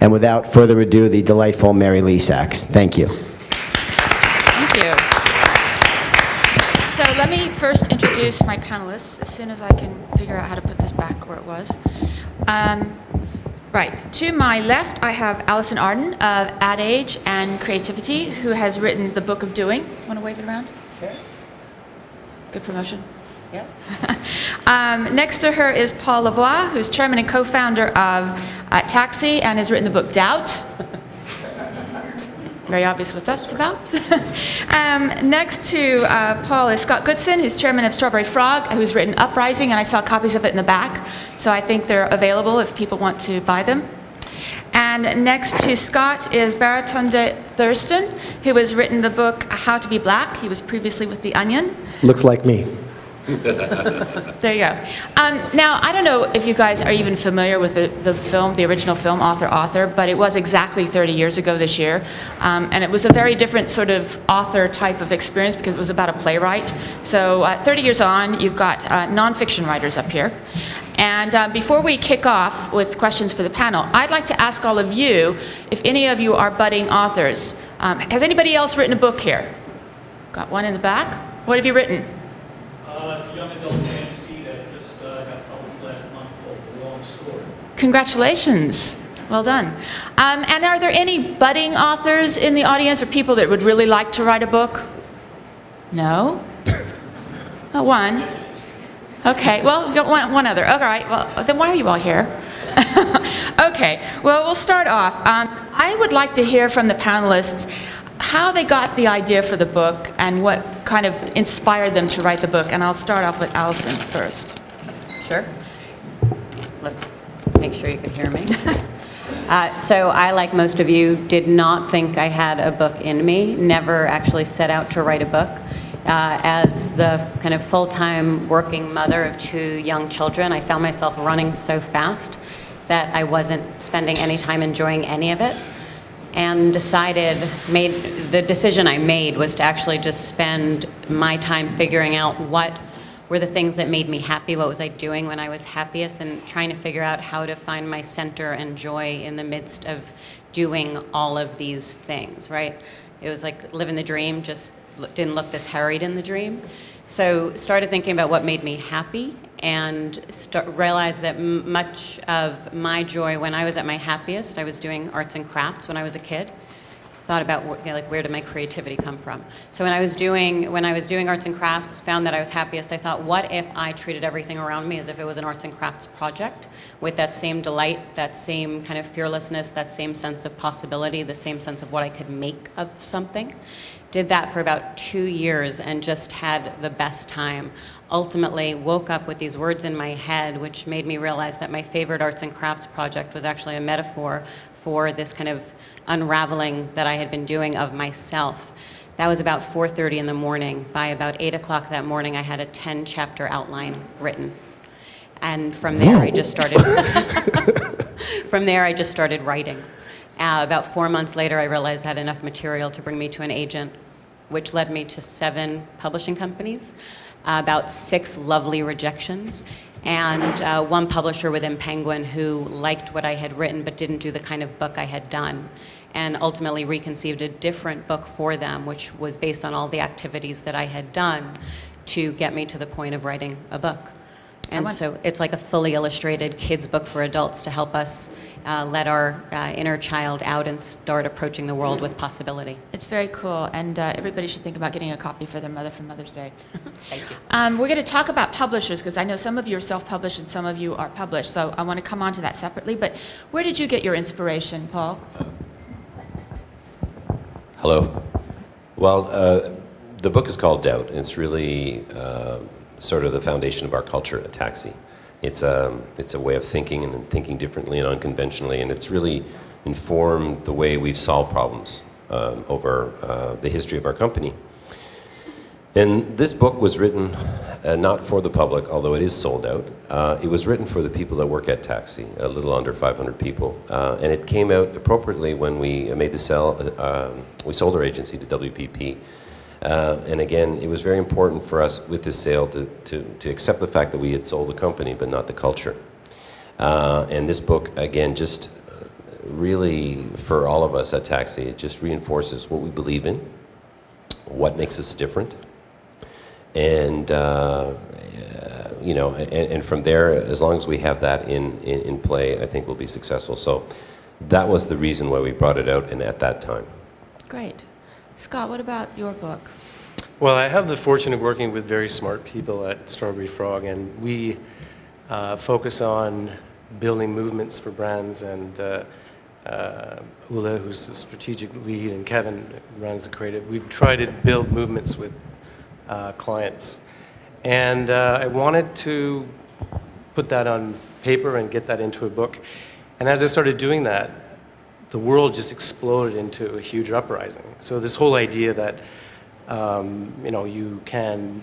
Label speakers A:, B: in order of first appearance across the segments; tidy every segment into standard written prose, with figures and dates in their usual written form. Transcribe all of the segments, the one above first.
A: And without further ado, the delightful Mary Lee Sachs. Thank you.
B: Thank you. So let me first introduce my panelists as soon as I can figure out how to put this back where it was. Right, to my left I have Allison Arden of Ad Age and Creativity, who has written The Book of Doing. Want to wave it around?
C: Sure.
B: Good promotion.
C: Yep.
B: Next to her is Paul Lavoie, who's chairman and co-founder of Taxi and has written the book Doubt. Very obvious what that's about. Next to Paul is Scott Goodson, who's chairman of Strawberry Frog, who's written Uprising, and I saw copies of it in the back, so I think they're available if people want to buy them. And next to Scott is Baratunde Thurston, who has written the book How to Be Black. He was previously with The Onion.
A: Looks like me.
B: There you go. Now, I don't know if you guys are even familiar with the film, the original film, Author, but it was exactly 30 years ago this year. And it was a very different sort of author type of experience because it was about a playwright. So 30 years on, you've got nonfiction writers up here. And before we kick off with questions for the panel, I'd like to ask all of you if any of you are budding authors. Has anybody else written a book here? Got one in the back? What have you written?
D: It's a young adult fantasy that just got published last month called The Long Story.
B: Congratulations. Well done. And are there any budding authors in the audience or people that would really like to write a book? No? One. Okay, well, we got one other. All right, well, then why are you all here? Okay, well, we'll start off. I would like to hear from the panelists how they got the idea for the book and what kind of inspired them to write the book. And I'll start off with Allison first.
C: Sure. Let's make sure you can hear me. So I, like most of you, did not think I had a book in me, never actually set out to write a book. As the kind of full-time working mother of 2 young children, I found myself running so fast that I wasn't spending any time enjoying any of it. And the decision I made was to actually just spend my time figuring out what were the things that made me happy, what was I doing when I was happiest, and trying to figure out how to find my center and joy in the midst of doing all of these things, right? It was like living the dream, just didn't look this harried in the dream. So started thinking about what made me happy, and realized that much of my joy when I was at my happiest, I was doing arts and crafts when I was a kid. Thought about like where did my creativity come from? So when I was doing arts and crafts, found that I was happiest. I thought, what if I treated everything around me as if it was an arts and crafts project, with that same delight, that same kind of fearlessness, that same sense of possibility, the same sense of what I could make of something. Did that for about 2 years and just had the best time. Ultimately woke up with these words in my head, which made me realize that my favorite arts and crafts project was actually a metaphor for this kind of unraveling that I had been doing of myself. That was about 4:30 in the morning. By about 8 o'clock that morning, I had a 10-chapter outline written. And from there, I just started writing. About 4 months later, I realized I had enough material to bring me to an agent, which led me to 7 publishing companies, about 6 lovely rejections, and 1 publisher within Penguin who liked what I had written but didn't do the kind of book I had done, and ultimately reconceived a different book for them, which was based on all the activities that I had done to get me to the point of writing a book. And so it's like a fully illustrated kids book for adults to help us let our inner child out and start approaching the world with possibility.
B: It's very cool, and everybody should think about getting a copy for their mother for Mother's Day.
C: Thank you.
B: We're going to talk about publishers, because I know some of you are self-published and some of you are published, so I want to come on to that separately. But where did you get your inspiration, Paul?
E: Hello. Well, the book is called Doubt. It's really sort of the foundation of our culture at Taxi. It's a way of thinking and thinking differently and unconventionally, and it's really informed the way we've solved problems over the history of our company. And this book was written not for the public, although it is sold out. It was written for the people that work at Taxi, a little under 500 people. And it came out appropriately when we made the sale. We sold our agency to WPP. And again, it was very important for us with this sale to accept the fact that we had sold the company, but not the culture. And this book, again, just really, for all of us at Taxi, it just reinforces what we believe in, what makes us different, and you know, and from there, as long as we have that in play, I think we'll be successful. So that was the reason why we brought it out, and at that time.
B: Great. Scott, what about your book?
F: Well, I have the fortune of working with very smart people at Strawberry Frog, and we focus on building movements for brands, and Ula, who's the strategic lead, and Kevin runs the creative. We've tried to build movements with clients. And I wanted to put that on paper and get that into a book. And as I started doing that, the world just exploded into a huge uprising. So this whole idea that you know, you can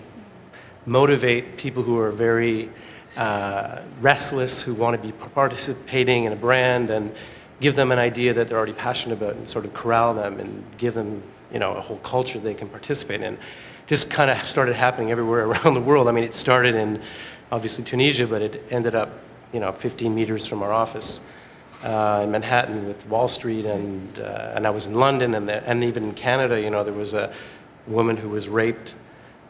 F: motivate people who are very restless, who want to be participating in a brand, and give them an idea that they're already passionate about, and sort of corral them and give them, you know, a whole culture they can participate in. Just kind of started happening everywhere around the world. I mean, it started in, obviously, Tunisia, but it ended up, you know, 15 meters from our office in Manhattan with Wall Street, and I was in London, and even in Canada, you know, there was a woman who was raped,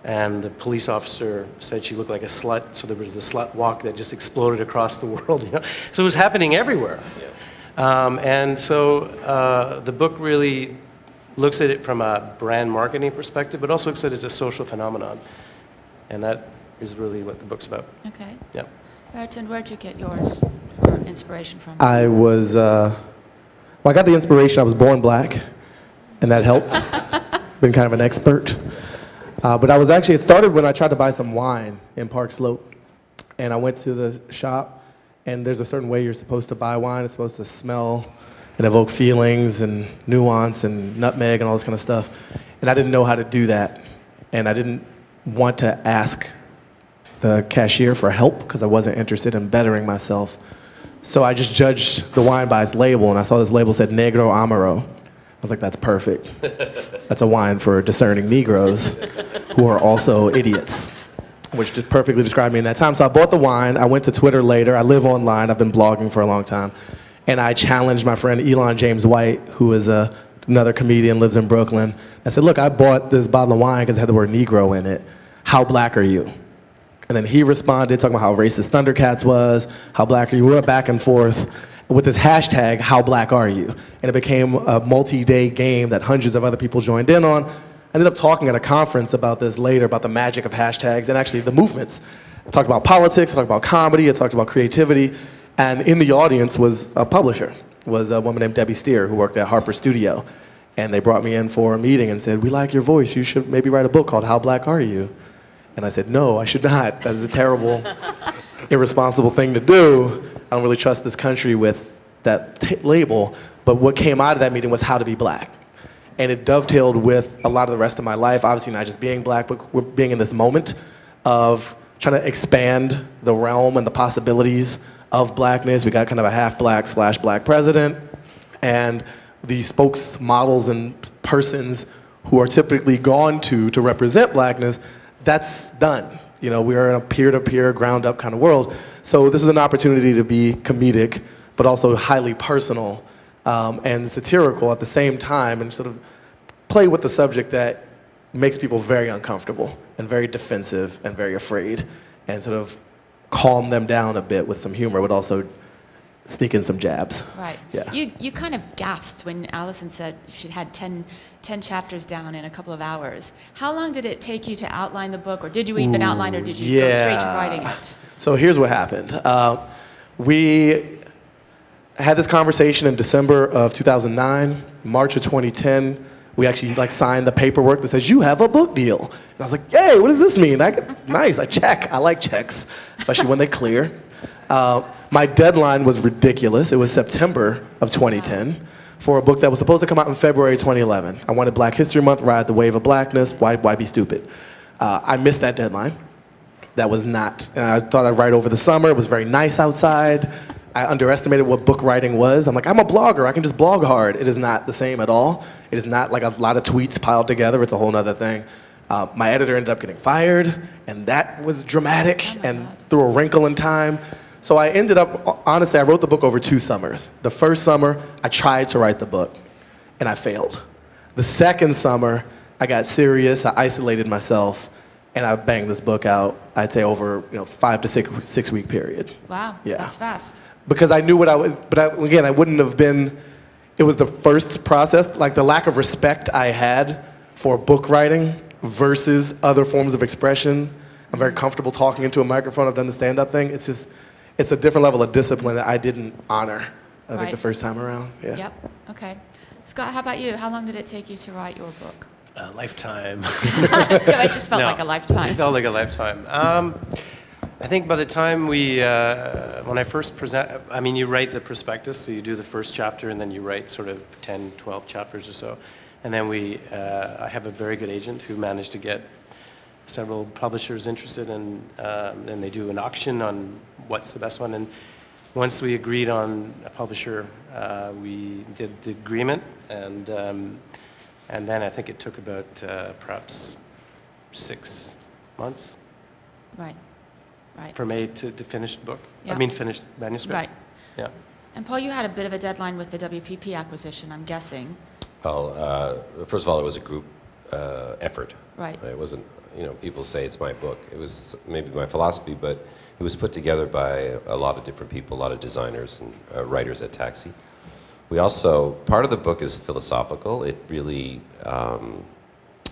F: and the police officer said she looked like a slut, so there was the slut walk that just exploded across the world, you know. So it was happening everywhere. Yeah. And so the book really looks at it from a brand marketing perspective, but also looks at it as a social phenomenon. And that is really what the book's about.
B: Okay.
F: Yeah.
B: Baratunde, where'd you get yours, or inspiration from?
G: I was, well, I got the inspiration. I was born black, and that helped. Been kind of an expert. But I was actually, it started when I tried to buy some wine in Park Slope. And I went to the shop, and there's a certain way you're supposed to buy wine. It's supposed to smell and evoke feelings and nuance and nutmeg and all this kind of stuff. And I didn't know how to do that. And I didn't want to ask the cashier for help because I wasn't interested in bettering myself. So I just judged the wine by its label, and I saw this label said Negro Amaro. I was like, that's perfect. That's a wine for discerning Negroes who are also idiots, which just perfectly described me in that time. So I bought the wine. I went to Twitter later. I live online. I've been blogging for a long time. And I challenged my friend Elon James White, who is another comedian, lives in Brooklyn. I said, look, I bought this bottle of wine because it had the word Negro in it. How black are you? And then he responded, talking about how racist Thundercats was, how black are you? We went back and forth with this hashtag, how black are you? And it became a multi-day game that hundreds of other people joined in on. I ended up talking at a conference about this later, about the magic of hashtags and actually the movements. I talked about politics, I talked about comedy, I talked about creativity. And in the audience was a publisher, was a woman named Debbie Steer, who worked at Harper Studio. And they brought me in for a meeting and said, we like your voice, you should maybe write a book called How Black Are You? And I said, no, I should not. That is a terrible, irresponsible thing to do. I don't really trust this country with that label. But what came out of that meeting was how to be black. And it dovetailed with a lot of the rest of my life, obviously not just being black, but being in this moment of trying to expand the realm and the possibilities of blackness. We got kind of a half-black / black president, and the spokesmodels and persons who are typically gone to represent blackness, that's done. You know, we are in a peer-to-peer, ground-up kind of world. So this is an opportunity to be comedic, but also highly personal and satirical at the same time, and sort of play with the subject that makes people very uncomfortable and very defensive and very afraid, and sort of calm them down a bit with some humor, but also sneak in some jabs.
B: Right.
G: Yeah.
B: You kind of gasped when Allison said she had 10 chapters down in a couple of hours. How long did it take you to outline the book, or did you even outline, or did you go straight to writing it?
G: So here's what happened. We had this conversation in December of 2009, March of 2010. We actually signed the paperwork that says, you have a book deal. And I was like, yay, what does this mean? Nice, I check. I like checks, especially when they clear. My deadline was ridiculous. It was September of 2010 for a book that was supposed to come out in February 2011. I wanted Black History Month, ride the wave of blackness. Why be stupid? I missed that deadline. That was not, and I thought I'd write over the summer. It was very nice outside. I underestimated what book writing was. I'm like, I'm a blogger, I can just blog hard. It is not the same at all. It is not like a lot of tweets piled together. It's a whole nother thing. My editor ended up getting fired, and that was dramatic and threw a wrinkle in time. So I ended up, honestly, I wrote the book over 2 summers. The first summer, I tried to write the book, and I failed. The second summer, I got serious, I isolated myself, and I banged this book out, I'd say over 5 to 6 week period.
B: Wow,
G: Yeah.
B: that's fast.
G: Because I knew what I was, again, I wouldn't have been, it was the first process, like the lack of respect I had for book writing versus other forms of expression. I'm very comfortable talking into a microphone, I've done the stand-up thing. It's just, it's a different level of discipline that I didn't honor, I think, the first time around. Yeah.
B: Yep, okay. Scott, how about you? How long did it take you to write your book?
F: A lifetime.
B: I just felt
F: No,
B: like a lifetime.
F: It felt like a lifetime. I think by the time when I first present, I mean, you write the prospectus, so you do the first chapter, and then you write sort of 10, 12 chapters or so. And then I have a very good agent who managed to get several publishers interested, and they do an auction on what's the best one. And once we agreed on a publisher, we did the agreement, and then I think it took about perhaps 6 months.
B: Right, right.
F: From A to finished book.
B: Yeah.
F: I mean, finished manuscript.
B: Right.
F: Yeah.
B: And Paul, you had a bit of a deadline with the WPP acquisition, I'm guessing.
E: Well, first of all, it was a group effort.
B: Right.
E: It wasn't, people say it's my book. It was maybe my philosophy, but it was put together by a lot of different people, a lot of designers and writers at Taxi. We also, part of the book is philosophical. It really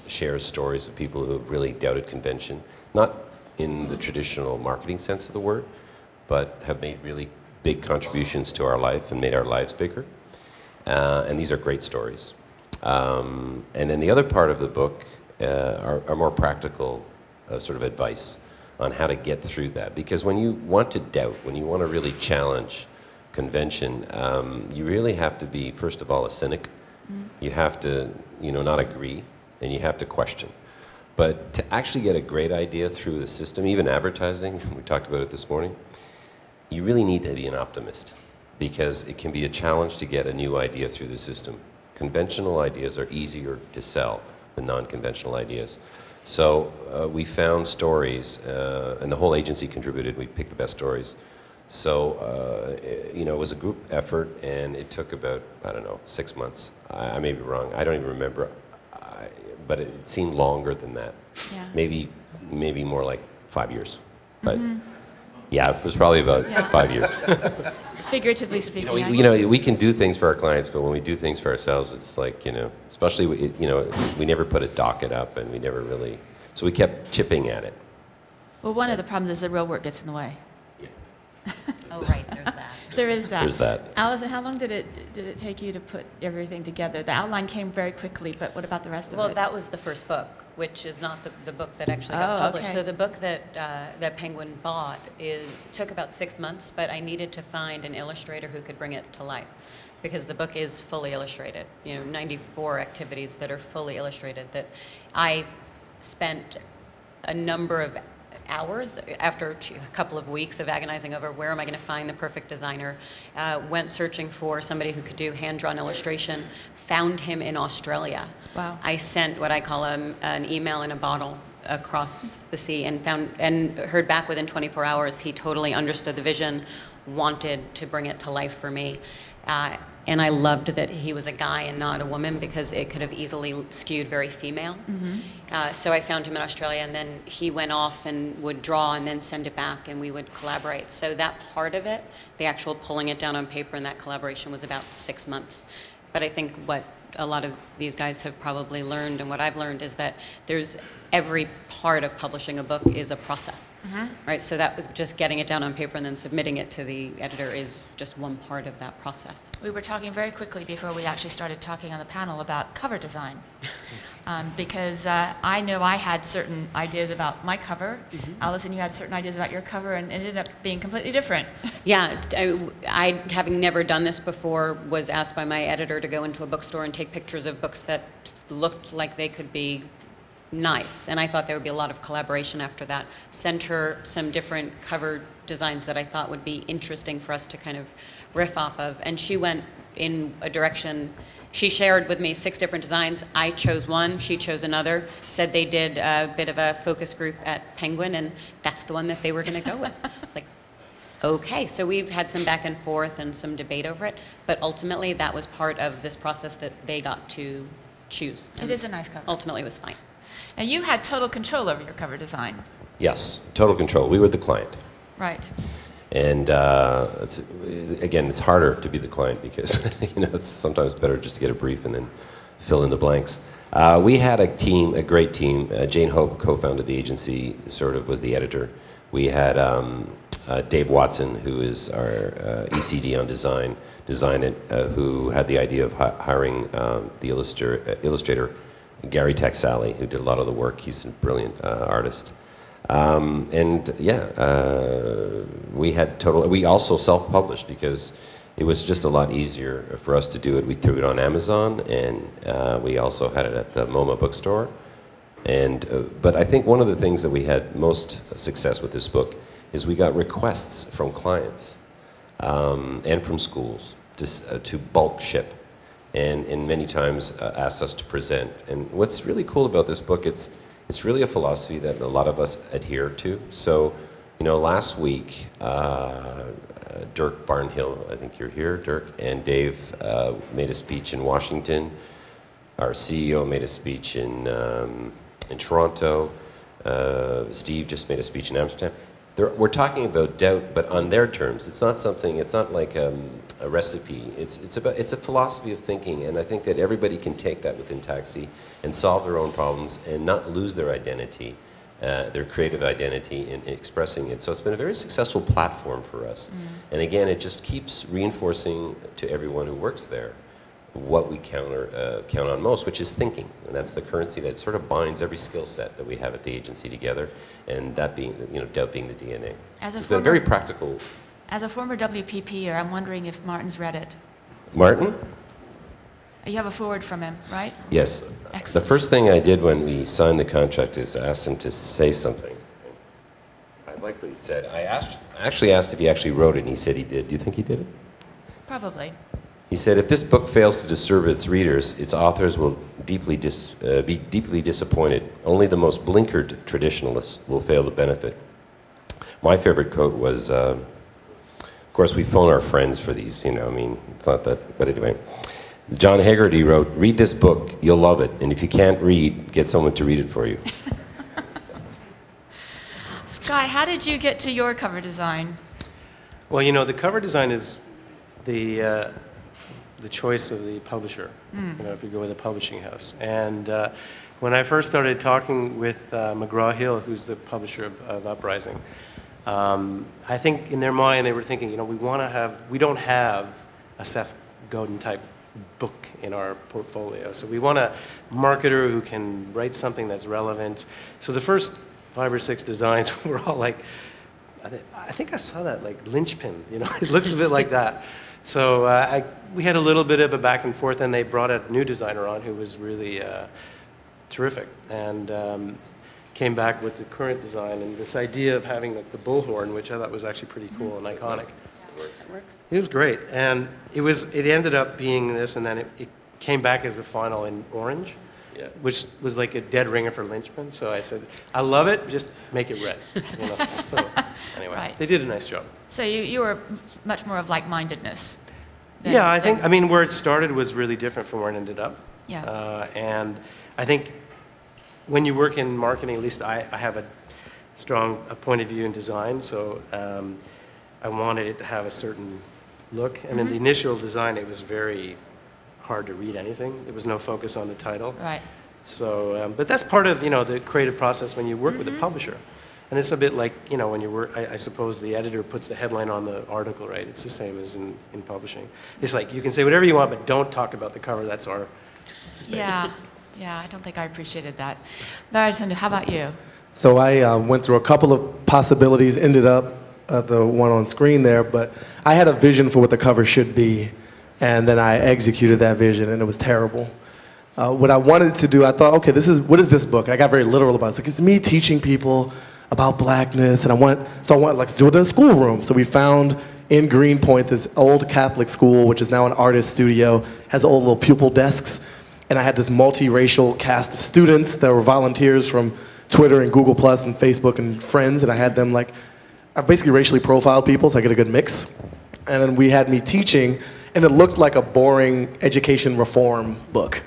E: shares stories of people who have really doubted convention, not in the traditional marketing sense of the word, but have made really big contributions to our life and made our lives bigger. And these are great stories. And then the other part of the book are more practical sort of advice on how to get through that. Because when you want to doubt, when you want to really challenge convention, you really have to be, first of all, a cynic. You have to, not agree, and you have to question. But to actually get a great idea through the system, even advertising, we talked about it this morning, you really need to be an optimist, because it can be a challenge to get a new idea through the system. Conventional ideas are easier to sell than non-conventional ideas. So we found stories, and the whole agency contributed. We picked the best stories. So, it was a group effort, and it took about, 6 months. I may be wrong. I don't even remember. But it seemed longer than that.
B: Yeah.
E: Maybe more like 5 years. But yeah, it was probably about 5 years.
B: Figuratively speaking.
E: We can do things for our clients, but when we do things for ourselves, it's like, especially, we never put a docket up, and we never really, so we kept chipping at it.
B: Well, one of the problems is the real work gets in the way.
C: Oh, right, there's that.
B: There is that.
E: There's that.
B: Allison, how long did it take you to put everything together? The outline came very quickly, but what about the rest of it?
C: Well, that was the first book, which is not the book that actually got published.
B: Okay.
C: So the book that Penguin bought took about 6 months, but I needed to find an illustrator who could bring it to life, because the book is fully illustrated. 94 activities that are fully illustrated. That I spent a number of hours after a couple of weeks of agonizing over where am I going to find the perfect designer, went searching for somebody who could do hand-drawn illustration, found him in Australia.
B: Wow.
C: I sent what I call an email in a bottle across the sea and heard back within 24 hours. He totally understood the vision, wanted to bring it to life for me. And I loved that he was a guy and not a woman, because it could have easily skewed very female. So I found him in Australia, and then he went off and would draw and then send it back, and we would collaborate. So that part of it, the actual pulling it down on paper and that collaboration, was about 6 months. But I think what a lot of these guys have probably learned, and what I've learned, is that every part of publishing a book is a process, right? So that just getting it down on paper and then submitting it to the editor is just one part of that process.
B: We were talking very quickly before we actually started talking on the panel about cover design. Because I know I had certain ideas about my cover. Allison, you had certain ideas about your cover, and it ended up being completely different.
C: Yeah, I, having never done this before, was asked by my editor to go into a bookstore and take pictures of books that looked like they could be nice. And I thought there would be a lot of collaboration after that. Sent her some different cover designs that I thought would be interesting for us to kind of riff off of. And she went in a direction. She shared with me 6 different designs. I chose one, she chose another, said they did a bit of a focus group at Penguin, and that's the one that they were going to go with. It's like, Okay, so we've had some back and forth and some debate over it, but ultimately that was part of this process that they got to choose.
B: It is a nice cover.
C: Ultimately it was fine.
B: And you had total control over your cover design.
E: Yes, total control. We were the client.
B: Right.
E: And again, it's harder to be the client because it's sometimes better just to get a brief and then fill in the blanks. We had a team, a great team. Jane Hope co-founded the agency, sort of was the editor. We had Dave Watson, who is our ECD on design it, who had the idea of hiring the illustrator Gary Taxali, who did a lot of the work. He's a brilliant artist. We also self-published because it was just a lot easier for us to do it. We threw it on Amazon, and we also had it at the MoMA bookstore. But I think one of the things that we had most success with this book is we got requests from clients and from schools to bulk ship, and many times asked us to present. And what's really cool about this book, it's really a philosophy that a lot of us adhere to. So, last week, Dirk Barnhill, I think you're here, Dirk, and Dave made a speech in Washington. Our CEO made a speech in Toronto. Steve just made a speech in Amsterdam. We're talking about doubt, but on their terms. It's not like a recipe. It's a philosophy of thinking, and I think that everybody can take that within Taxi and solve their own problems and not lose their identity, their creative identity in expressing it. So it's been a very successful platform for us. And again, it just keeps reinforcing to everyone who works there what we count on most, which is thinking. And that's the currency that sort of binds every skill set that we have at the agency together, and that being, doubt being the DNA. So it's been very practical. As
B: a former WPPer, I'm wondering if Martin's read it.
E: Martin?
B: You have a forward from him, right?
E: Yes.
B: Excellent.
E: The first thing I did when we signed the contract is ask him to say something. I like what he said. I actually asked if he actually wrote it, and he said he did. Do you think he did it?
B: Probably.
E: He said, if this book fails to disturb its readers, its authors will be deeply disappointed. Only the most blinkered traditionalists will fail to benefit. My favorite quote was, of course, we phone our friends for these, it's not that, but anyway. John Haggerty wrote, read this book, you'll love it, and if you can't read, get someone to read it for you.
B: Scott, how did you get to your cover design?
F: Well, the cover design is the choice of the publisher, if you go with a publishing house. And when I first started talking with McGraw-Hill, who's the publisher of Uprising, I think in their mind they were thinking, we don't have a Seth Godin type book in our portfolio. So we want a marketer who can write something that's relevant. So the first 5 or 6 designs were all like, I think I saw that, like linchpin, it looks a bit like that. So we had a little bit of a back and forth, and they brought a new designer on who was really terrific, and came back with the current design and this idea of having the bullhorn, which I thought was actually pretty cool and iconic. It works. It was great, and it ended up being this, and then it came back as a final in orange, which was like a dead ringer for linchpin. So I said, I love it, just make it red. So anyway,
B: Right.
F: They did a nice job.
B: So you were much more of like-mindedness.
F: Yeah, I think, where it started was really different from where it ended up.
B: Yeah.
F: And I think when you work in marketing, at least I have a strong point of view in design, so I wanted it to have a certain look. And in the initial design, it was very hard to read anything. There was no focus on the title.
B: Right.
F: So, but that's part of, the creative process when you work with a publisher. And it's a bit like, when you work, I suppose the editor puts the headline on the article, right? It's the same as in publishing. It's like, you can say whatever you want, but don't talk about the cover. That's our space.
B: Yeah, I don't think I appreciated that. Baratunde, how about you?
G: So I went through a couple of possibilities, ended up at the one on screen there, but I had a vision for what the cover should be, and then I executed that vision, and it was terrible. What I wanted to do, I thought, okay, what is this book? And I got very literal about it. It's like, it's me teaching people about blackness, and I want to do it in a schoolroom. So we found in Greenpoint this old Catholic school, which is now an artist studio, has old little pupil desks, and I had this multiracial cast of students that were volunteers from Twitter and Google Plus and Facebook and friends, and I had them I basically racially profiled people so I get a good mix. And then we had me teaching, and it looked like a boring education reform book.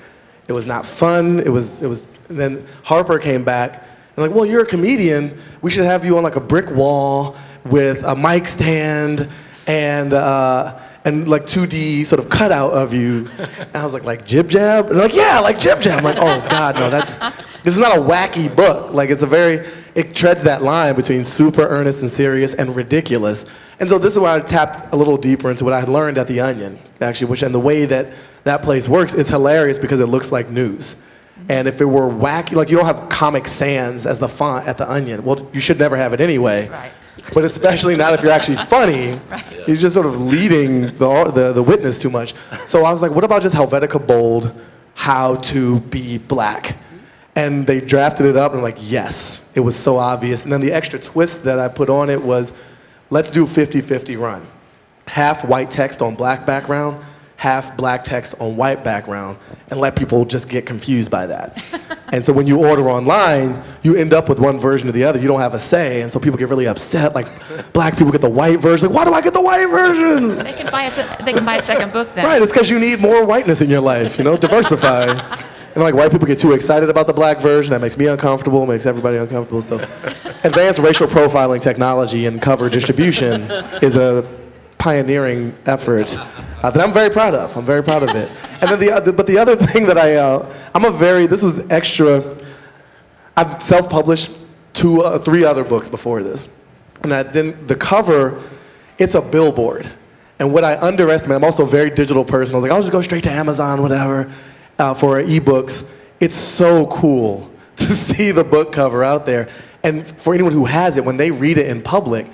G: It was not fun. It was. And then Harper came back and like, well, you're a comedian. We should have you on like a brick wall with a mic stand and like 2D sort of cutout of you. And I was like jib jab? And they're like, yeah, like jib jab. I'm like, oh God, no, this is not a wacky book. Like it treads that line between super earnest and serious and ridiculous. And so this is where I tapped a little deeper into what I had learned at The Onion, actually, and the way that place works, it's hilarious because it looks like news. And if it were wacky, like you don't have Comic Sans as the font at The Onion, well, you should never have it anyway.
B: Right.
G: But especially not if you're actually funny, right. You're just sort of leading the witness too much. So I was like, what about just Helvetica Bold, how to be black? And they drafted it up and I'm like, yes, it was so obvious. And then the extra twist that I put on it was, let's do 50-50 run. Half white text on black background, half black text on white background, and let people just get confused by that. And so when you order online, you end up with one version or the other. You don't have a say, and so people get really upset. Like, black people get the white version. Like, why do I get the white version?
B: They can buy a second book then.
G: Right, it's because you need more whiteness in your life, diversify. And like white people get too excited about the black version. That makes me uncomfortable, makes everybody uncomfortable. So advanced racial profiling technology and cover distribution is a pioneering effort that I'm very proud of. I'm very proud of it. And then the other thing that this was extra, I've self-published 3 other books before this. And then the cover, it's a billboard. And what I underestimate, I'm also a very digital person. I was like, I'll just go straight to Amazon, whatever. For ebooks, it's so cool to see the book cover out there. And for anyone who has it, when they read it in public,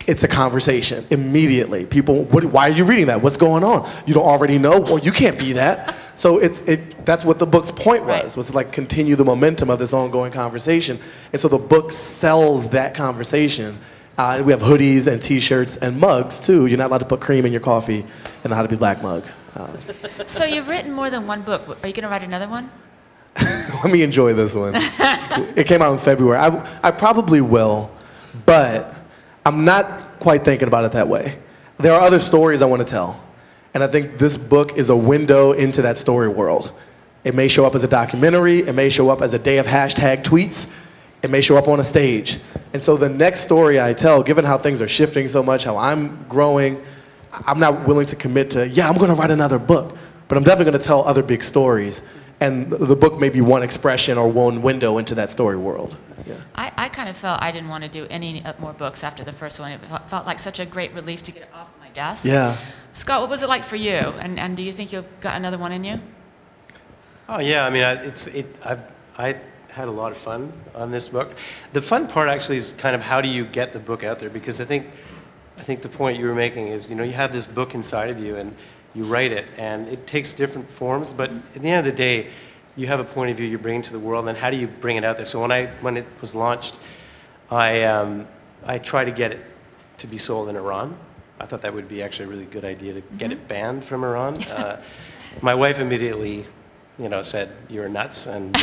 G: it's a conversation immediately. People, why are you reading that? What's going on? You don't already know? Well, you can't be that. So that's what the book's point was to like continue the momentum of this ongoing conversation. And so the book sells that conversation. We have hoodies and t-shirts and mugs too. You're not allowed to put cream in your coffee in the How to Be Black mug.
B: So you've written more than one book. Are you going to write another one?
G: Let me enjoy this one. It came out in February. I probably will, but I'm not quite thinking about it that way. There are other stories I want to tell, and I think this book is a window into that story world. It may show up as a documentary. It may show up as a day of hashtag tweets. It may show up on a stage. And so the next story I tell, given how things are shifting so much, how I'm growing, I'm not willing to commit to, yeah, I'm going to write another book, but I'm definitely going to tell other big stories. And the book may be one expression or one window into that story world. Yeah.
B: I kind of felt I didn't want to do any more books after the first one. It felt like such a great relief to get it off my desk.
G: Yeah.
B: Scott, what was it like for you? And do you think you've got another one in you?
F: Oh yeah, I mean, I had a lot of fun on this book. The fun part actually is kind of how do you get the book out there? Because I think the point you were making is, you have this book inside of you and you write it, and it takes different forms, but at the end of the day, you have a point of view you're bringing to the world, and how do you bring it out there? So when it was launched, I tried to get it to be sold in Iran. I thought that would be actually a really good idea to get it banned from Iran. My wife immediately, said, "You're nuts," and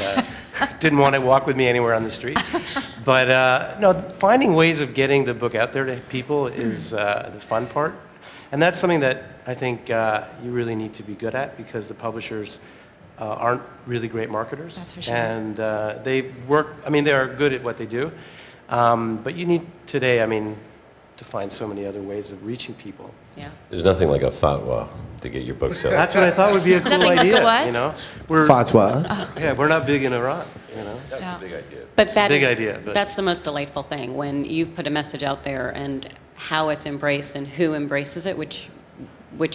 F: didn't want to walk with me anywhere on the street. But no, finding ways of getting the book out there to people is the fun part. And that's something that I think you really need to be good at, because the publishers aren't really great marketers.
B: That's for sure.
F: And they are good at what they do. But you need today, to find so many other ways of reaching people.
B: Yeah.
E: There's nothing like a fatwa to get your books out.
F: That's what I thought would be a cool
B: Nothing like
F: idea.
B: a what?
G: Fatwa.
F: Yeah, we're not big in Iran.
E: That's
B: No.
E: a big idea.
C: But
F: That's
C: the most delightful thing, when you've put a message out there and how it's embraced and who embraces it, which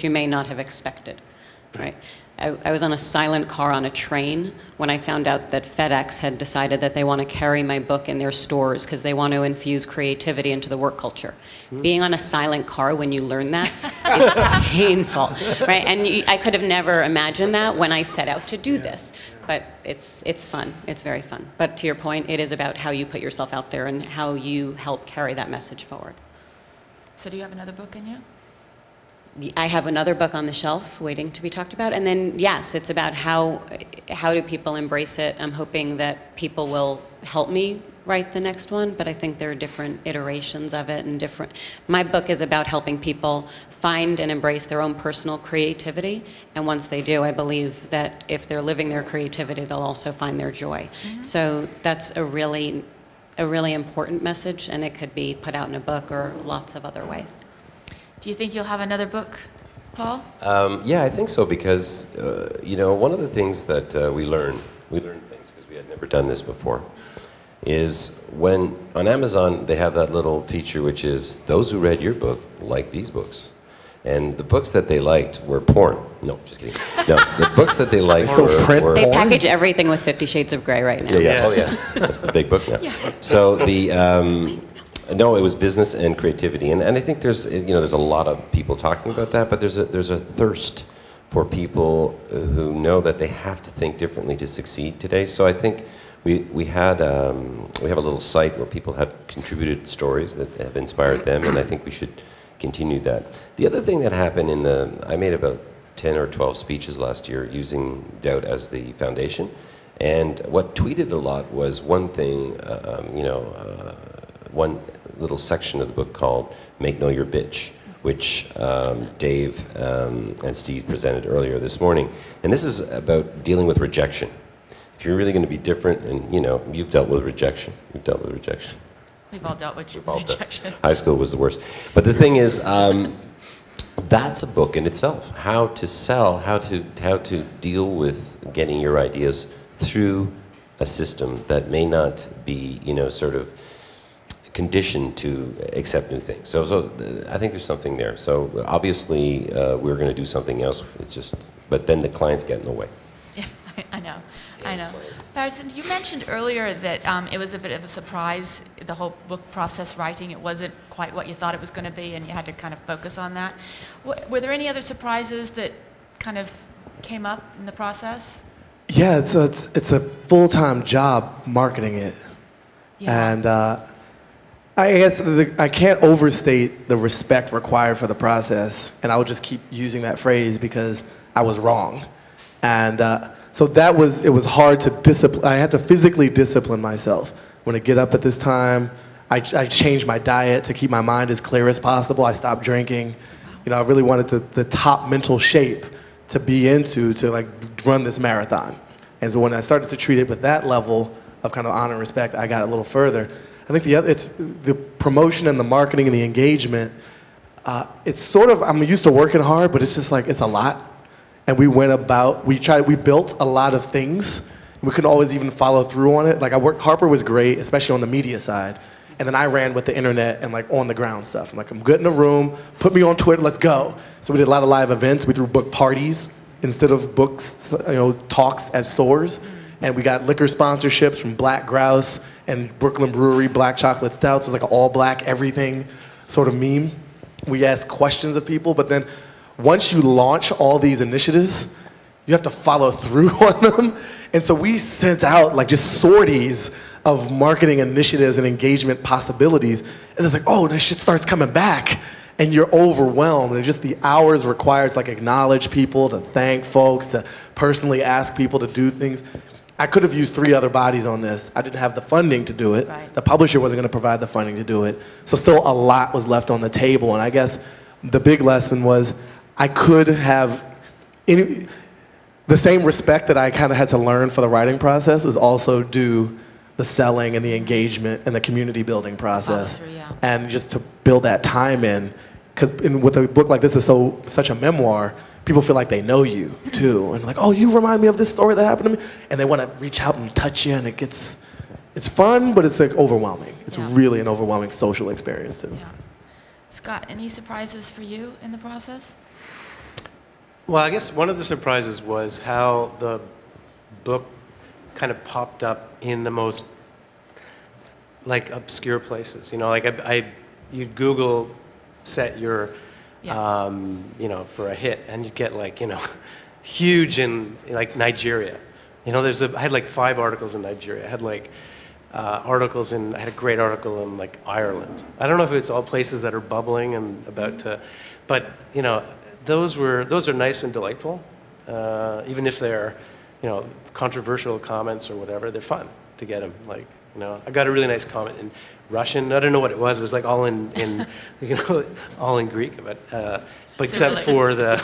C: you may not have expected, right? I was on a silent car on a train when I found out that FedEx had decided that they want to carry my book in their stores because they want to infuse creativity into the work culture. Being on a silent car when you learn that is painful, right? And I could have never imagined that when I set out to do this. But it's fun. It's very fun. But to your point, it is about how you put yourself out there and how you help carry that message forward.
B: So do you have another book in you?
C: I have another book on the shelf waiting to be talked about. And then, yes, it's about how do people embrace it. I'm hoping that people will help me write the next one, but I think there are different iterations of it and different. My book is about helping people find and embrace their own personal creativity, and once they do, I believe that if they're living their creativity, they'll also find their joy. So that's a really important message, and it could be put out in a book or lots of other ways.
B: Do you think you'll have another book, Paul?
E: Yeah, I think so, because you know, one of the things that we learn things because we had never done this before, is when on Amazon they have that little feature which is those who read your book like these books. And the books that they liked were porn. No, just kidding. No, the books that they liked were
C: They package everything with 50 Shades of Grey right now.
E: Yeah, yeah. Oh, yeah. That's the big book now. Yeah. So the no, it was business and creativity, and I think there's there's a lot of people talking about that, but there's a thirst for people who know that they have to think differently to succeed today. So I think we have a little site where people have contributed stories that have inspired them, and I think we should continue that. The other thing that happened I made about 10 or 12 speeches last year using doubt as the foundation, and what tweeted a lot was one thing, one little section of the book called "Make Know Your Bitch," which Dave and Steve presented earlier this morning, and this is about dealing with rejection. If you're really going to be different, and you've dealt with rejection,
B: We've all dealt with rejection.
E: High school was the worst. But the thing is, that's a book in itself. How to sell, how to deal with getting your ideas through a system that may not be, sort of conditioned to accept new things. So I think there's something there. So obviously, we're going to do something else. It's just, but then the clients get in the way.
B: Yeah, I know. Baratunde, you mentioned earlier that it was a bit of a surprise, the whole book process writing. It wasn't quite what you thought it was going to be, and you had to kind of focus on that. Were there any other surprises that kind of came up in the process?
G: Yeah, it's a full-time job marketing it. Yeah. And I guess I can't overstate the respect required for the process, and I would just keep using that phrase because I was wrong. And so it was hard to discipline. I had to physically discipline myself. When I get up at this time, I changed my diet to keep my mind as clear as possible. I stopped drinking. I really wanted the top mental shape to be into to like run this marathon. And so when I started to treat it with that level of kind of honor and respect, I got a little further. I think it's the promotion and the marketing and the engagement. It's sort of, I'm used to working hard, but it's just like, it's a lot. And we built a lot of things. We couldn't always even follow through on it. Like Harper was great, especially on the media side. And then I ran with the internet and like on the ground stuff. I'm like, I'm good in a room, put me on Twitter, let's go. So we did a lot of live events. We threw book parties instead of books, talks at stores. And we got liquor sponsorships from Black Grouse and Brooklyn Brewery, Black Chocolate Stouts. It was like an all black everything sort of meme. We asked questions of people, but then once you launch all these initiatives, you have to follow through on them. And so we sent out like just sorties of marketing initiatives and engagement possibilities. And it's like, oh, this shit starts coming back. And you're overwhelmed. And just the hours required to like acknowledge people, to thank folks, to personally ask people to do things. I could have used 3 other bodies on this. I didn't have the funding to do it. Right. The publisher wasn't going to provide the funding to do it. So still a lot was left on the table. And I guess the big lesson was I could have the same respect that I kind of had to learn for the writing process was also do the selling and the engagement and the community building process. And just to build that time in, because with a book like this is such a memoir, people feel like they know you too. And like, oh, you remind me of this story that happened to me. And they want to reach out and touch you, and it's fun, but it's like overwhelming. It's really an overwhelming social experience too.
B: Yeah. Scott, any surprises for you in the process?
F: Well, I guess one of the surprises was how the book kind of popped up in the most like obscure places. You'd Google set your, for a hit, and you'd get like, huge in like Nigeria. I had like 5 articles in Nigeria. I had like I had a great article in like Ireland. I don't know if it's all places that are bubbling and about to, but those are nice and delightful, even if they're, controversial comments or whatever. They're fun to get them. Like, You know, I got a really nice comment in Russian. I don't know what it was. It was like all in you know, all in Greek, but except for the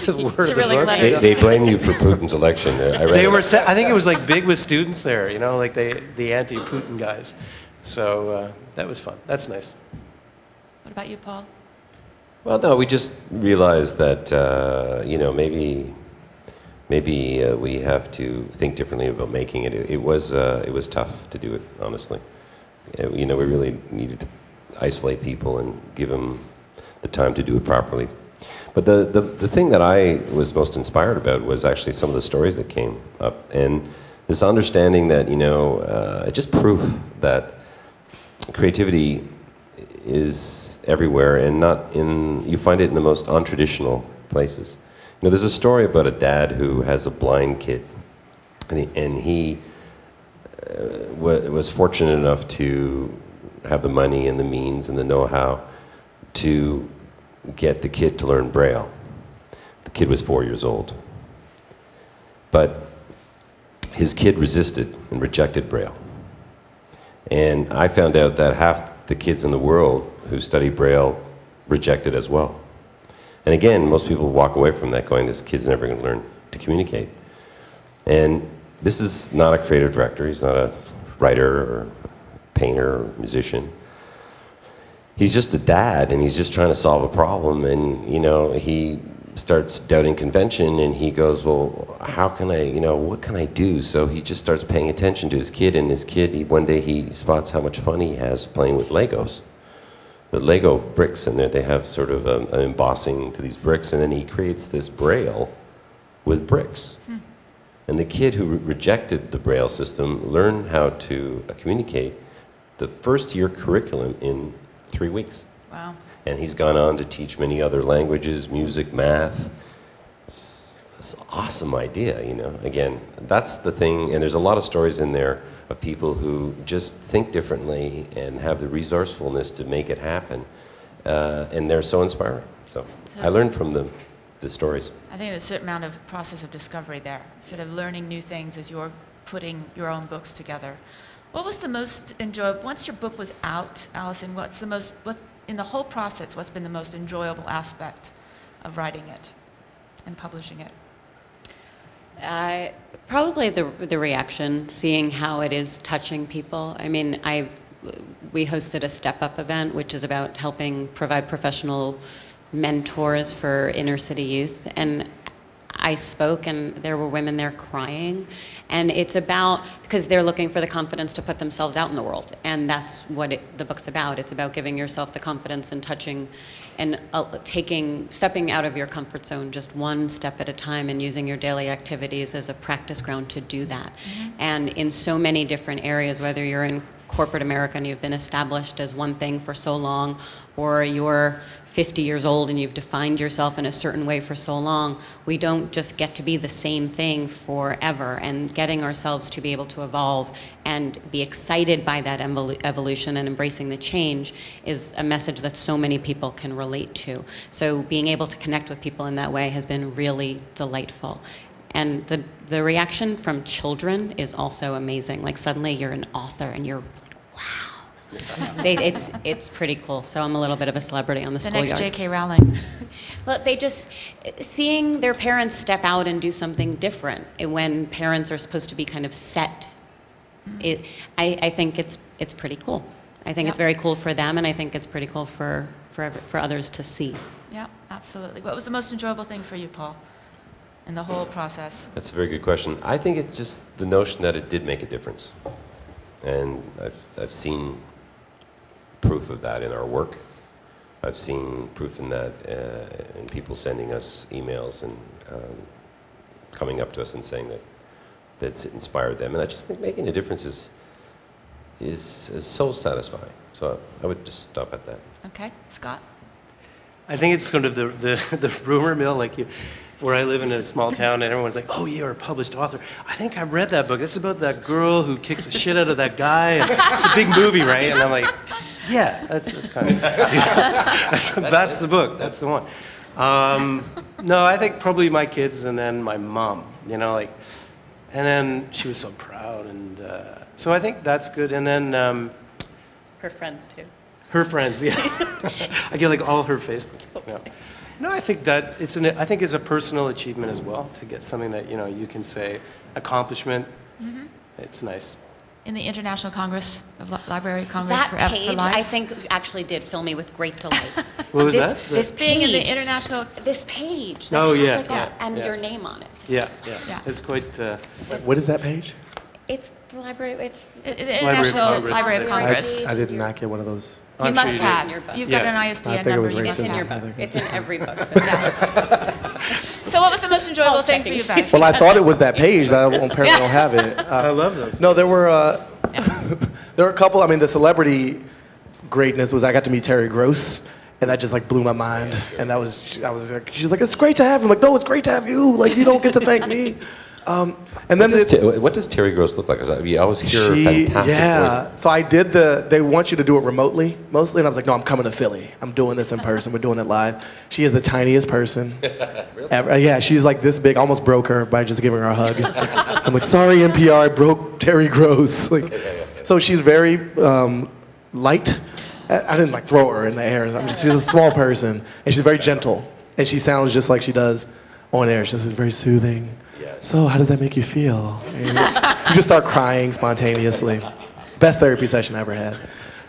F: word.
B: Cyrillic letters.
E: They blame you for Putin's election. I read
F: They
E: it.
F: were. I think it was like big with students there. You know, like the anti-Putin guys. So that was fun. That's nice.
B: What about you, Paul?
E: Well, no, we just realized that you know, maybe we have to think differently about making it. It was tough to do it, honestly. You know, we really needed to isolate people and give them the time to do it properly. But the thing that I was most inspired about was actually some of the stories that came up, and this understanding that, you know, just proof that creativity is everywhere, and you find it in the most untraditional places. You know, there's a story about a dad who has a blind kid, and he was fortunate enough to have the money and the means and the know-how to get the kid to learn Braille. The kid was 4 years old. But his kid resisted and rejected Braille. And I found out that half the kids in the world who study Braille reject it as well. And again, most people walk away from that going, this kid's never going to learn to communicate. And this is not a creative director. He's not a writer or painter or musician. He's just a dad, and he's just trying to solve a problem. And, you know, he starts doubting convention, and he goes, well, how can I, you know, what can I do? So he just starts paying attention to his kid, and his kid, one day he spots how much fun he has playing with Legos. The Lego bricks, and they have sort of an embossing to these bricks, and then he creates this Braille with bricks. And the kid who rejected the Braille system learned how to communicate the first year curriculum in 3 weeks.
B: Wow.
E: And he's gone on to teach many other languages, music, math. It's an awesome idea, you know. Again, that's the thing, and there's a lot of stories in there of people who just think differently and have the resourcefulness to make it happen. And they're so inspiring. So I learned from the stories.
B: I think there's a certain amount of process of discovery there, sort of learning new things as you're putting your own books together. What was the most enjoyable, once your book was out, Allison, in the whole process, what's been the most enjoyable aspect of writing it and publishing it?
C: Probably the reaction, seeing how it is touching people. I mean, we hosted a Step Up event, which is about helping provide professional mentors for inner city youth, and I spoke, and there were women there crying, and it's about, because they're looking for the confidence to put themselves out in the world, and that's what the book's about. It's about giving yourself the confidence and touching and stepping out of your comfort zone just one step at a time, and using your daily activities as a practice ground to do that. And in so many different areas, whether you're in corporate America and you've been established as one thing for so long, or you're 50 years old and you've defined yourself in a certain way for so long, we don't just get to be the same thing forever. And getting ourselves to be able to evolve and be excited by that evolution and embracing the change is a message that so many people can relate to. So being able to connect with people in that way has been really delightful. And the reaction from children is also amazing. Like, suddenly you're an author and you're like, wow. It's pretty cool. So I'm a little bit of a celebrity on the schoolyard.
B: The next J.K. Rowling.
C: Well, seeing their parents step out and do something different when parents are supposed to be kind of set, I think it's pretty cool. I think it's very cool for them, and I think it's pretty cool for others to see.
B: Yeah, absolutely. What was the most enjoyable thing for you, Paul, in the whole process?
E: That's a very good question. I think it's just the notion that it did make a difference. And I've seen proof of that in our work. I've seen proof in that in people sending us emails and coming up to us and saying that that's inspired them. And I just think making a difference is so satisfying. So I would just stop at that.
B: Okay, Scott?
F: I think it's sort of the rumor mill, where I live in a small town, and everyone's like, oh, you're a published author. I think I read that book. It's about that girl who kicks the shit out of that guy. And it's a big movie, right? And I'm like, yeah, that's kind of, that's the book. That's the one. No, I think probably my kids and then my mom. You know, And then she was so proud, and so I think that's good. And then
C: Her friends, too.
F: her friends, yeah. I get like all her Facebook. Yeah. No, I think that I think it's a personal achievement as well to get something that you can say accomplishment. Mm-hmm. It's nice.
B: In the International Congress, Library Congress
C: That
B: for
C: page,
B: Life.
C: I think, actually did fill me with great delight.
F: What was
C: this,
F: that?
C: This
B: Being in the
C: page,
B: International.
C: this page.
F: Oh,
C: that has,
F: yeah,
C: like,
F: yeah,
C: and
F: yeah.
C: your name on it.
F: Yeah.
B: Yeah.
F: It's quite.
G: What is that page?
C: It's the library. It's
B: The International
F: Congress.
B: Library of Congress.
G: I did not get one of those.
B: You
F: I'm sure
B: must
F: you did.
B: have.
C: Your book.
B: You've got
F: Yeah.
B: an
G: I
B: ISDN
G: think it
B: number.
G: was
B: You
C: it's
B: can
C: in
B: see
C: your
B: it.
C: book. It's in every book.
B: So what was the most enjoyable thing for you guys?
G: Well, I thought it was that page, but I apparently don't have it.
F: I love those.
G: No, there were there were a couple. I mean, the celebrity greatness was I got to meet Terry Gross, and that just like blew my mind. And I was like, she's like, it's great to have him. Like, no, it's great to have you. Like, you don't get to thank me. And then
E: What does Terry Gross look like? 'Cause you always hear fantastic voice.
G: So I did they want you to do it remotely, mostly, and I was like, no, I'm coming to Philly. I'm doing this in person. We're doing it live. She is the tiniest person ever. Yeah, she's like this big. Almost broke her by just giving her a hug. I'm like, sorry, NPR, I broke Terry Gross. Like, so she's very light. I didn't like throw her in the air. She's a small person, and she's very gentle, and she sounds just like she does on air. She's just very soothing. So how does that make you feel? And you just start crying spontaneously. Best therapy session I ever had.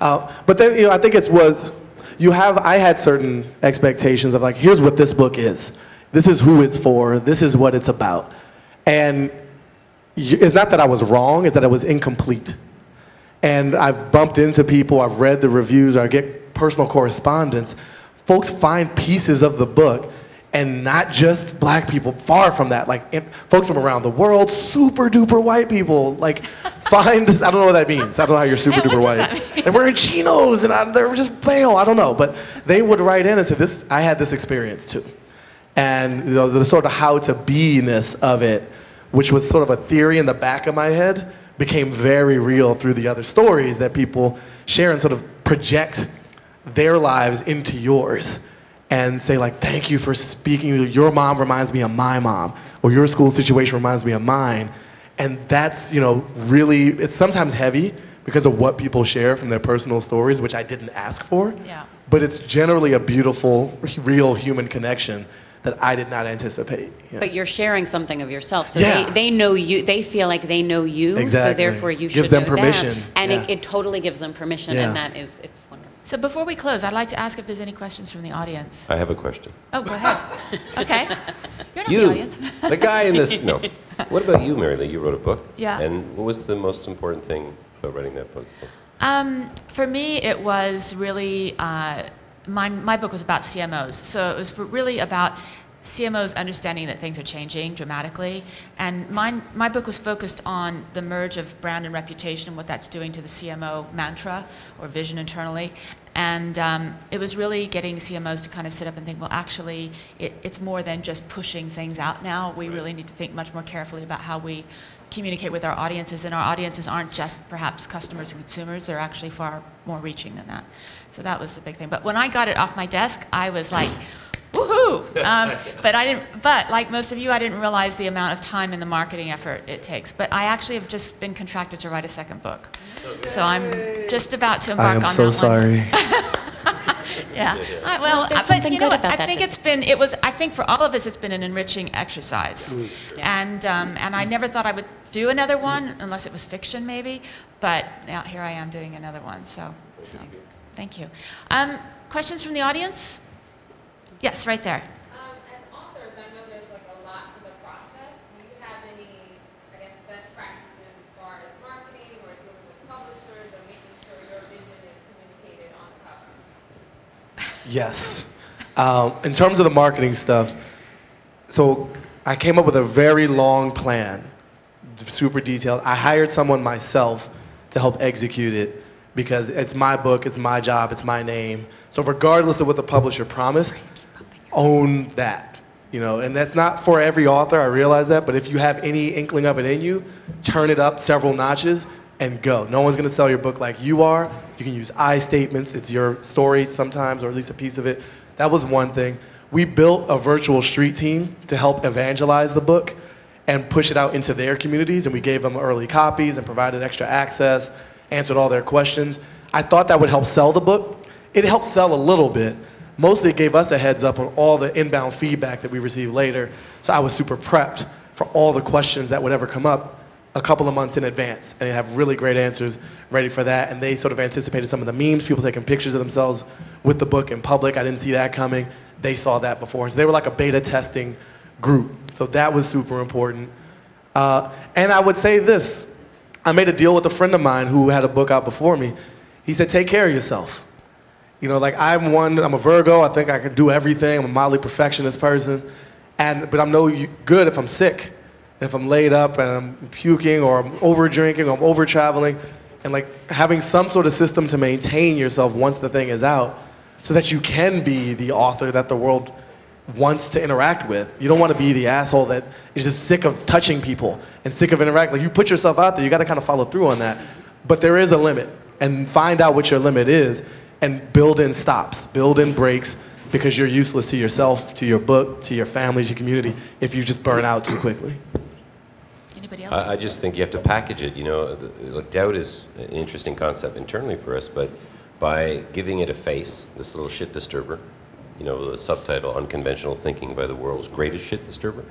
G: But then I think I had certain expectations of like, here's what this book is. This is who it's for. This is what it's about. And it's not that I was wrong, it's that it was incomplete. And I've bumped into people, I've read the reviews, or I get personal correspondence. Folks find pieces of the book, and not just black people, far from that. Like, folks from around the world, super duper white people, like, I don't know what that means. I don't know how you're super duper white. They're wearing chinos, and they're just pale, I don't know. But they would write in and say, I had this experience too. And the sort of how to be-ness of it, which was sort of a theory in the back of my head, became very real through the other stories that people share and sort of project their lives into yours. And say like, thank you for speaking. Your mom reminds me of my mom, or your school situation reminds me of mine. And that's, really, it's sometimes heavy because of what people share from their personal stories, which I didn't ask for.
B: Yeah.
G: But it's generally a beautiful, real human connection that I did not anticipate. Yeah.
C: But you're sharing something of yourself, so
G: Yeah.
C: they know you. They feel like they know you,
G: Exactly.
C: so therefore you
G: Gives
C: should
G: them
C: know
G: permission.
C: them. And
G: Yeah.
C: it totally gives them permission,
G: Yeah.
C: and it's wonderful.
B: So before we close, I'd like to ask if there's any questions from the audience.
E: I have a question.
B: Oh, go ahead. Okay. You're not the
E: You,
B: audience.
E: the guy in this. No. What about you, Mary Lee? You wrote a book.
B: Yeah.
E: And what was the most important thing about writing that book?
B: For me, it was really, my book was about CMOs. So it was really about CMOs understanding that things are changing dramatically. And my book was focused on the merge of brand and reputation and what that's doing to the CMO mantra or vision internally. And it was really getting CMOs to kind of sit up and think, well, actually, it's more than just pushing things out now. We really need to think much more carefully about how we communicate with our audiences. And our audiences aren't just perhaps customers and consumers. They're actually far more reaching than that. So that was the big thing. But when I got it off my desk, I was like, woohoo! But like most of you, I didn't realize the amount of time and the marketing effort it takes. But I actually have just been contracted to write a second book. So I'm just about to embark on that one.
G: I am so sorry.
B: Yeah.
C: There's something good about
B: I
C: that
B: think I think for all of us, it's been an enriching exercise. And I never thought I would do another one unless it was fiction maybe. But now here I am doing another one. So thank you. Questions from the audience? Yes, right there.
H: As authors, I know there's like a lot to the process. Do you have any, I guess, best practices as far as marketing or dealing with publishers or making sure your vision is communicated on the cover?
G: Yes. In terms of the marketing stuff, so I came up with a very long plan, super detailed. I hired someone myself to help execute it because it's my book, it's my job, it's my name. So regardless of what the publisher promised, own that, and that's not for every author, I realize that, but if you have any inkling of it in you, turn it up several notches and go. No one's gonna sell your book like you are. You can use I statements, it's your story sometimes, or at least a piece of it. That was one thing. We built a virtual street team to help evangelize the book, and push it out into their communities. And we gave them early copies and provided extra access, answered all their questions. I thought that would help sell the book. It helped sell a little bit. Mostly it gave us a heads up on all the inbound feedback that we received later. So I was super prepped for all the questions that would ever come up a couple of months in advance. And they have really great answers ready for that. And they sort of anticipated some of the memes, people taking pictures of themselves with the book in public. I didn't see that coming. They saw that before. So they were like a beta testing group. So that was super important. And I would say this. I made a deal with a friend of mine who had a book out before me. He said, take care of yourself. You know, like I'm a Virgo, I think I can do everything. I'm a mildly perfectionist person. But I'm no good if I'm sick. And if I'm laid up and I'm puking or I'm over drinking or I'm over traveling. And like having some sort of system to maintain yourself once the thing is out so that you can be the author that the world wants to interact with. You don't want to be the asshole that is just sick of touching people and sick of interacting. Like you put yourself out there, you got to kind of follow through on that. But there is a limit, and find out what your limit is and build in stops, build in breaks, because you're useless to yourself, to your book, to your family, to your community if you just burn out too quickly.
B: Anybody else?
E: I just think you have to package it. You know, like doubt is an interesting concept internally for us, but by giving it a face, this little shit disturber, you know, the subtitle, Unconventional Thinking by the World's Greatest Shit Disturber,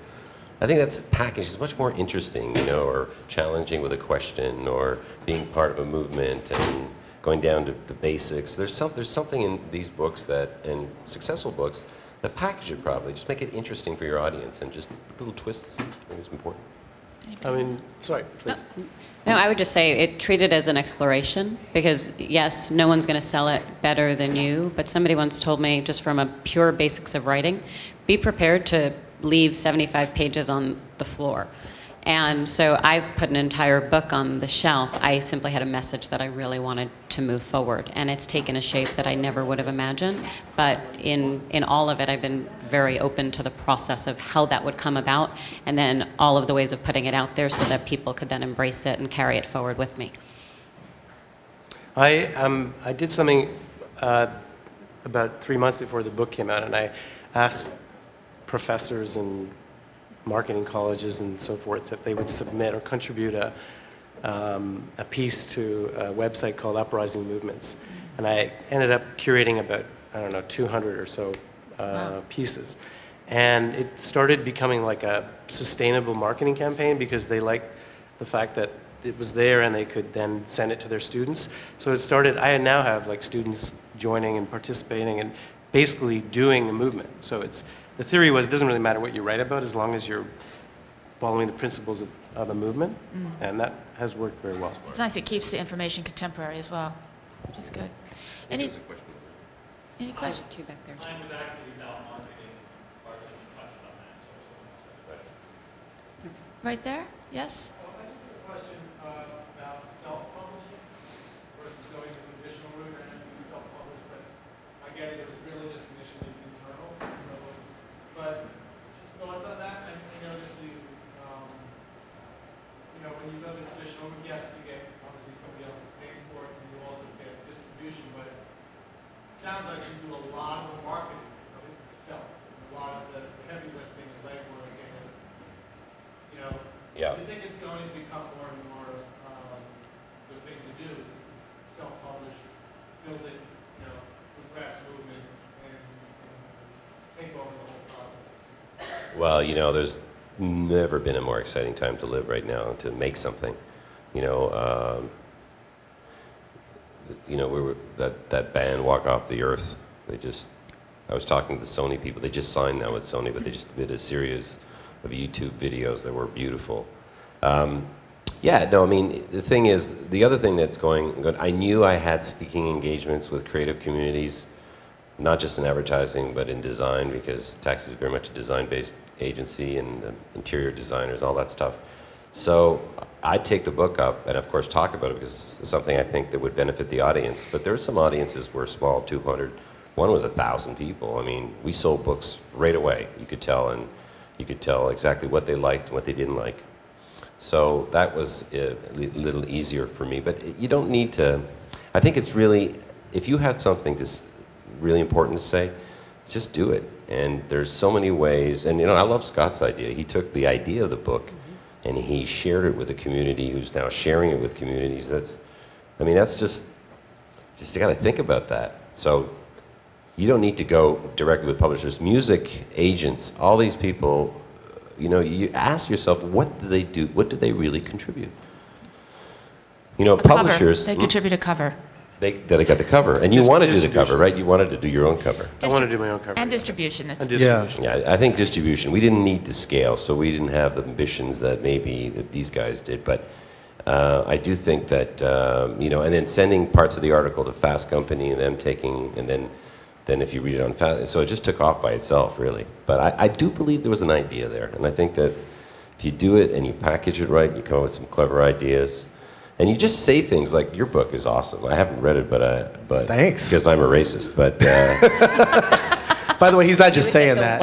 E: I think that's packaged is much more interesting, you know, or challenging with a question, or being part of a movement and going down to the basics. There's something in these books that, and successful books, that package it properly. Just make it interesting for your audience, and just little twists, I think is important.
F: I mean, sorry, please.
C: No, I would just say treat it as an exploration, because yes, no one's going to sell it better than you, but somebody once told me, just from a pure basics of writing, be prepared to leave 75 pages on the floor. And so I've put an entire book on the shelf. I simply had a message that I really wanted to move forward, and it's taken a shape that I never would have imagined. But in all of it, I've been very open to the process of how that would come about, and then all of the ways of putting it out there so that people could then embrace it and carry it forward with me.
F: I did something about 3 months before the book came out, and I asked professors and marketing colleges and so forth if they would submit or contribute a piece to a website called Uprising Movements. And I ended up curating about, I don't know, 200 or so pieces. And it started becoming like a sustainable marketing campaign, because they liked the fact that it was there and they could then send it to their students. So it started, I now have like students joining and participating and basically doing the movement. So the theory was, it doesn't really matter what you write about as long as you're following the principles of a movement, and that has worked very well.
B: It's nice. It keeps the information contemporary as well, which is good. Any questions?
C: Two back there.
D: Mine was actually about marketing, part of it, you touched on that, so
B: Right there? Yes?
I: I just have a question about self-publishing versus going the traditional route and self-publish, but I get it was really just initially internal. So, but just thoughts on that. I know that when you go the traditional route, yes, you get obviously somebody else is paying for it, and you also get distribution. But it sounds like you do a lot of the marketing of it yourself, a lot of the heavy lifting, and legwork, and
E: Yeah.
I: I think it's going to become more and more the thing to do is self-publish, build it, with grass movement, and take over the whole process.
E: Well, you know, there's never been a more exciting time to live right now, to make something. We were that band Walk Off the Earth. I was talking to the Sony people. They just signed now with Sony, but they just did a series of YouTube videos that were beautiful. The thing is, the other thing that's going, I knew I had speaking engagements with creative communities, not just in advertising, but in design, because Taxi is very much a design-based agency, and interior designers, all that stuff. So I'd take the book up and, of course, talk about it, because it's something I think that would benefit the audience. But there were some audiences were small, 200. One was 1,000 people. I mean, we sold books right away. You could tell, and you could tell exactly what they liked and what they didn't like. So that was a little easier for me. But you don't need to, I think it's really, if you have something that's really important to say, just do it. And there's so many ways, and I love Scott's idea. He took the idea of the book and he shared it with a community who's now sharing it with communities. That's just you got to think about that. So you don't need to go directly with publishers, music agents, all these people. You ask yourself, what do they do? What do they really contribute? Publishers.
B: They contribute a cover.
E: They got the cover, and you want to do the cover, right? You wanted to do your own cover.
F: I want to do my own cover.
B: And distribution.
E: Yeah, I think distribution. We didn't need to scale, so we didn't have the ambitions that maybe that these guys did. But I do think that and then sending parts of the article to Fast Company, and them taking, and then if you read it on Fast, so it just took off by itself, really. But I do believe there was an idea there, and I think that if you do it and you package it right, you come up with some clever ideas. And you just say things like, your book is awesome. I haven't read it, but
G: thanks.
E: Because I'm a racist. But
G: by the way, he's not just saying that.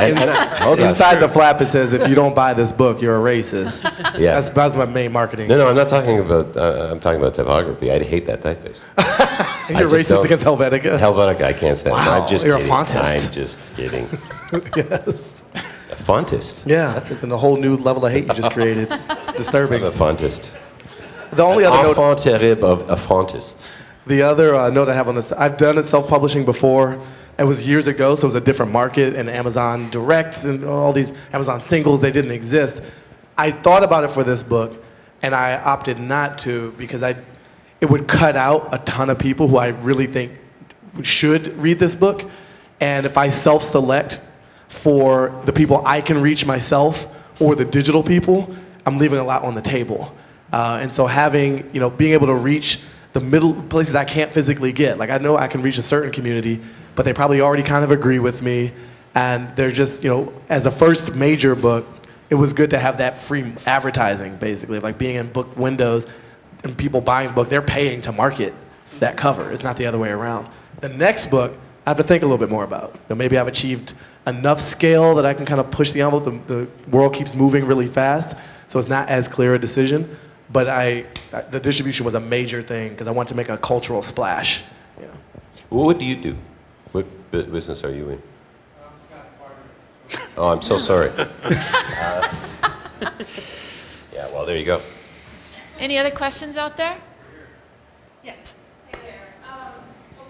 G: Inside the flap, it says, if you don't buy this book, you're a racist.
E: Yeah.
G: That's my main marketing.
E: No, I'm not talking about, I'm talking about typography. I hate that typeface.
G: You're racist against Helvetica?
E: Helvetica, I can't stand it.
G: Wow,
E: I'm just
G: you're
E: kidding.
G: a fontist.
E: I'm just kidding.
G: Yes.
E: A fontist?
G: Yeah, that's a whole new level of hate you just created. It's disturbing.
E: I'm a fontist.
G: The only other note,
E: enfant terrible of a fontist.
G: The other note I have on this, I've done it self-publishing before. It was years ago, so it was a different market, and Amazon Direct and all these Amazon singles, they didn't exist. I thought about it for this book, and I opted not to because it would cut out a ton of people who I really think should read this book. And if I self-select for the people I can reach myself or the digital people, I'm leaving a lot on the table. And so having, being able to reach the middle places I can't physically get. Like I know I can reach a certain community, but they probably already kind of agree with me. And they're just, as a first major book, it was good to have that free advertising, basically, like being in book windows and people buying book, they're paying to market that cover. It's not the other way around. The next book, I have to think a little bit more about. Maybe I've achieved enough scale that I can kind of push the envelope. The world keeps moving really fast, so it's not as clear a decision. But the distribution was a major thing because I wanted to make a cultural splash. Yeah.
E: What do you do? What business are you in? Oh, I'm so sorry. Yeah, well, there you go.
B: Any other questions out there? Yes.
H: Hey there. Well,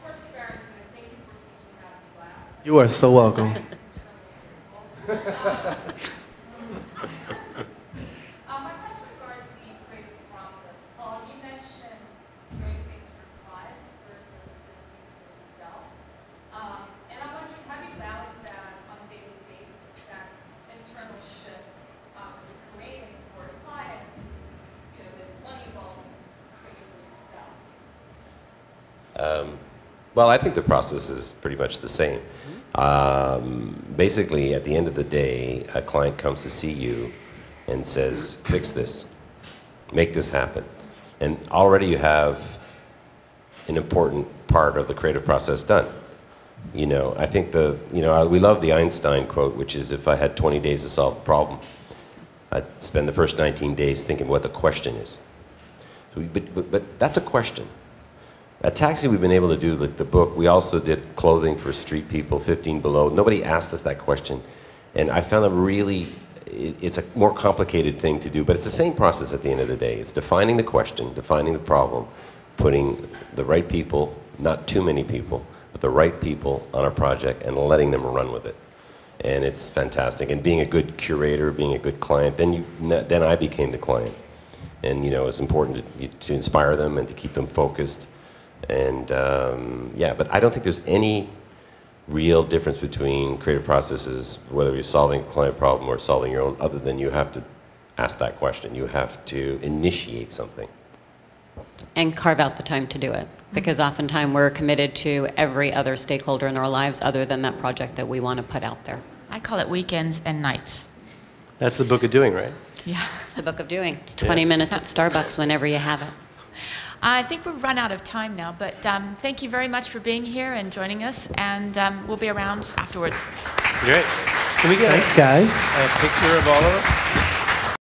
H: first, Baratunde, thank you for teaching me how to be black.
G: You are so welcome.
H: My question regards the creative process. Paul, you mentioned doing things for clients versus doing things for yourself. And I'm wondering, how do you balance that on a daily basis, that internal shift when you're creating for a client? There's plenty involved in creating for yourself.
E: Well, I think the process is pretty much the same. Basically, at the end of the day, a client comes to see you and says, fix this, make this happen. And already you have an important part of the creative process done. I think we love the Einstein quote, which is, if I had 20 days to solve a problem, I'd spend the first 19 days thinking what the question is. But that's a question. At Taxi, we've been able to do the book. We also did clothing for street people, 15 Below. Nobody asked us that question. And I found that really, it's a more complicated thing to do, but it's the same process at the end of the day. It's defining the question, defining the problem, putting the right people, not too many people, but the right people on a project and letting them run with it. And it's fantastic. And being a good curator, being a good client, then I became the client. And it's important to inspire them and to keep them focused. And yeah, but I don't think there's any real difference between creative processes, whether you're solving a client problem or solving your own, other than you have to ask that question. You have to initiate something.
C: And carve out the time to do it. Because oftentimes we're committed to every other stakeholder in our lives other than that project that we want to put out there.
B: I call it weekends and nights.
F: That's the book of doing, right?
B: Yeah.
C: It's the book of doing. It's 20 minutes at Starbucks whenever you have it.
B: I think we've run out of time now, but thank you very much for being here and joining us, and we'll be around afterwards.
F: Great. Can we get
G: Thanks, guys.
F: a picture of all of us?